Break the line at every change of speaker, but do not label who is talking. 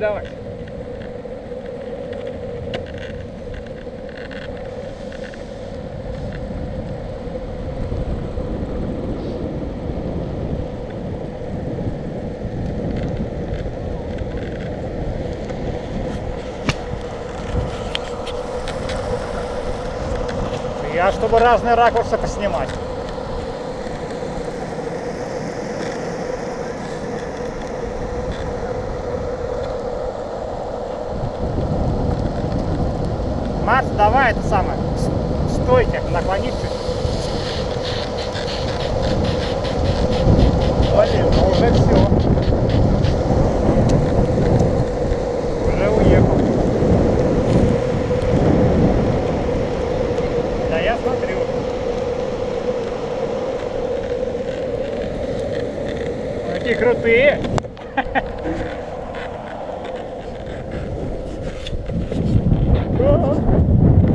давай.
Я, чтобы разные ракурсы поснимать. Макс, давай это самое. Стойте, наклонись чуть. Блин, ну уже все. Уже уехал. Да я смотрю. Какие крутые.